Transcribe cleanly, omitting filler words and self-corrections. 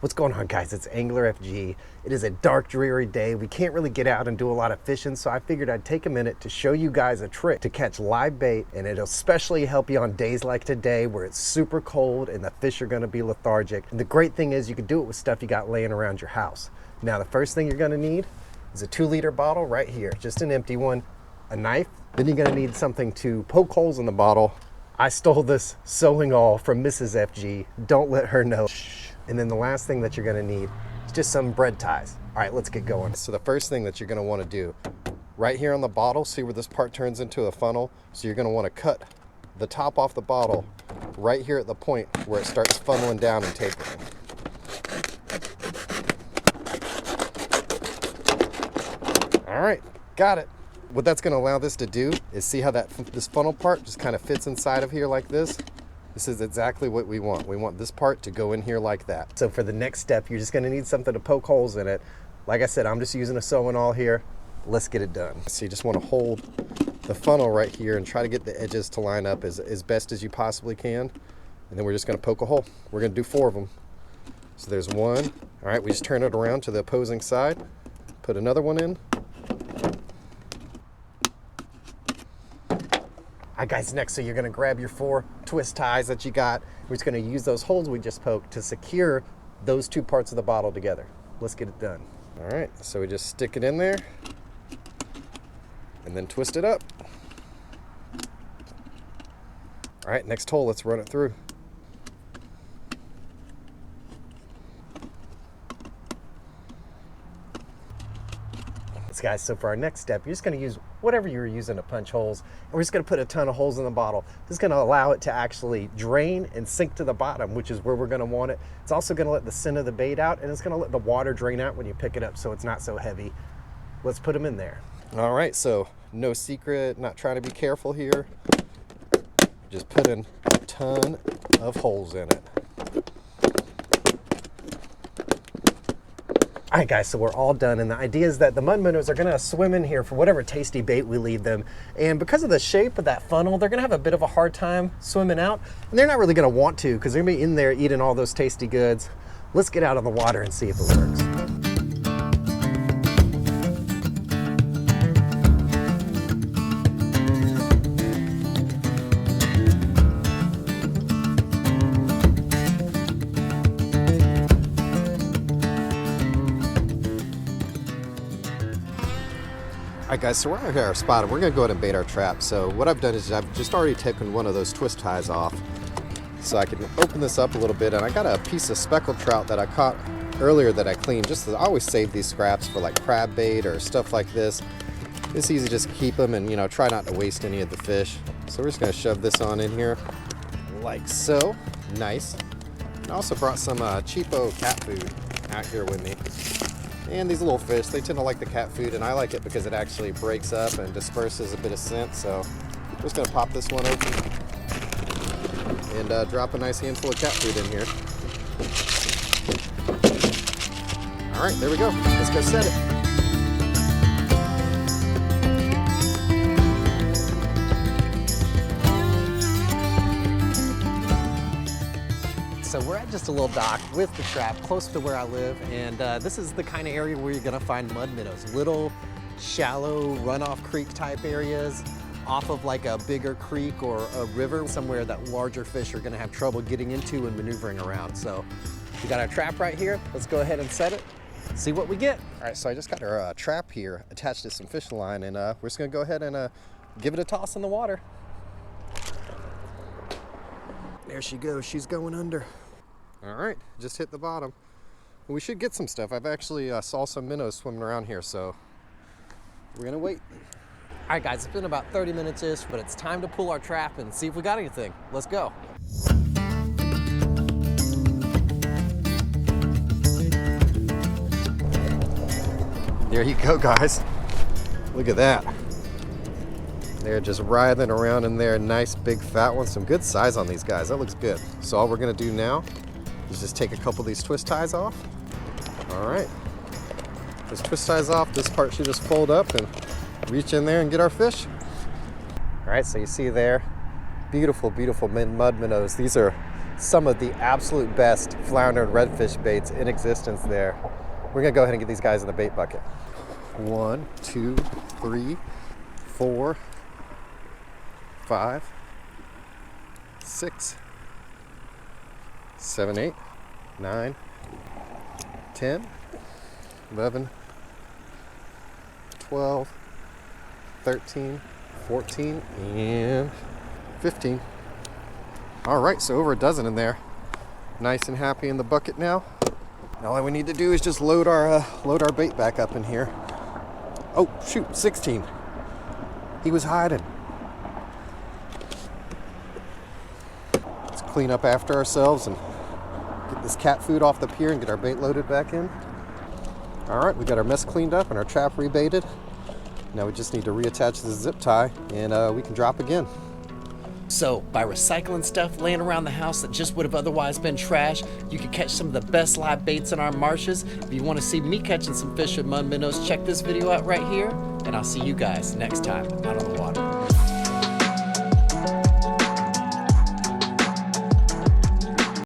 What's going on, guys? It's Angler FG. It is a dark, dreary day. We can't really get out and do a lot of fishing, so I figured I'd take a minute to show you guys a trick to catch live bait, and it'll especially help you on days like today where it's super cold and the fish are gonna be lethargic. And the great thing is you can do it with stuff you got laying around your house. Now, the first thing you're gonna need is a 2-liter bottle right here, just an empty one, a knife. Then you're gonna need something to poke holes in the bottle. I stole this sewing awl from Mrs. FG. Don't let her know. Shh. And then the last thing that you're gonna need is just some bread ties. All right, let's get going. So the first thing that you're gonna wanna do, right here on the bottle, see where this part turns into a funnel? So you're gonna wanna cut the top off the bottle right here at the point where it starts funneling down and tapering. All right, got it. What that's gonna allow this to do is see how this funnel part just kind of fits inside of here like this? This is exactly what we want. We want this part to go in here like that. So for the next step, you're just gonna need something to poke holes in it. Like I said, I'm just using a sewing awl here. Let's get it done. So you just wanna hold the funnel right here and try to get the edges to line up as best as you possibly can. And then we're just gonna poke a hole. We're gonna do 4 of them. So there's one. All right, we just turn it around to the opposing side. Put another one in. All right, guys, next, so you're gonna grab your 4 twist ties that you got. We're just gonna use those holes we just poked to secure those 2 parts of the bottle together. Let's get it done. All right, so we just stick it in there and then twist it up. All right, next hole, let's run it through. Guys, so for our next step, you're just going to use whatever you were using to punch holes, and we're just going to put a ton of holes in the bottle. This is going to allow it to actually drain and sink to the bottom, which is where we're going to want it. It's also going to let the scent of the bait out, and it's going to let the water drain out when you pick it up so it's not so heavy. Let's put them in there. All right, so no secret, not trying to be careful here. Just put in a ton of holes in it. All right, guys, so we're all done, and the idea is that the mud minnows are gonna swim in here for whatever tasty bait we leave them, and because of the shape of that funnel, they're gonna have a bit of a hard time swimming out, and they're not really gonna want to because they're gonna be in there eating all those tasty goods. Let's get out of the water and see if it works. All right, guys, so we're out here at our spot and we're gonna go ahead and bait our trap. So what I've done is I've just already taken one of those twist ties off so I can open this up a little bit, and I got a piece of speckled trout that I caught earlier that I cleaned. Just I always save these scraps for like crab bait or stuff like this. It's easy just to keep them and, you know, try not to waste any of the fish. So we're just gonna shove this on in here like so. Nice. I also brought some cheapo cat food out here with me. And these little fish, they tend to like the cat food, and I like it because it actually breaks up and disperses a bit of scent. So I'm just gonna pop this one open and drop a nice handful of cat food in here. All right, there we go. Let's go set it. So we're at just a little dock with the trap close to where I live, and this is the kind of area where you're gonna find mud minnows. Little, shallow, runoff creek type areas off of like a bigger creek or a river, somewhere that larger fish are gonna have trouble getting into and maneuvering around. So we got our trap right here. Let's go ahead and set it, see what we get. All right, so I just got our trap here attached to some fishing line, and we're just gonna go ahead and give it a toss in the water. There she goes, she's going under. All right, just hit the bottom. We should get some stuff. I've actually saw some minnows swimming around here, so we're gonna wait. All right, guys, it's been about 30 minutes-ish, but it's time to pull our trap and see if we got anything. Let's go. There you go, guys. Look at that. They're just writhing around in there. Nice big fat one. Some good size on these guys. That looks good. So all we're gonna do now is just take a couple of these twist ties off. All right. Just twist ties off. This part should just fold up and reach in there and get our fish. All right, so you see there, beautiful, beautiful mud minnows. These are some of the absolute best flounder and redfish baits in existence there. We're gonna go ahead and get these guys in the bait bucket. 1, 2, 3, 4, 5, 6, 7, 8, 9, 10, 11, 12, 13, 14, and 15. All right, so over a dozen in there. Nice and happy in the bucket now. Now all we need to do is just load our bait back up in here. Oh shoot, 16. He was hiding. Let's clean up after ourselves and get this cat food off the pier and get our bait loaded back in. All right, we got our mess cleaned up and our trap rebaited. Now we just need to reattach the zip tie and we can drop again. So, by recycling stuff laying around the house that just would have otherwise been trash, you can catch some of the best live baits in our marshes. If you want to see me catching some fish with mud minnows, check this video out right here, and I'll see you guys next time out on the water.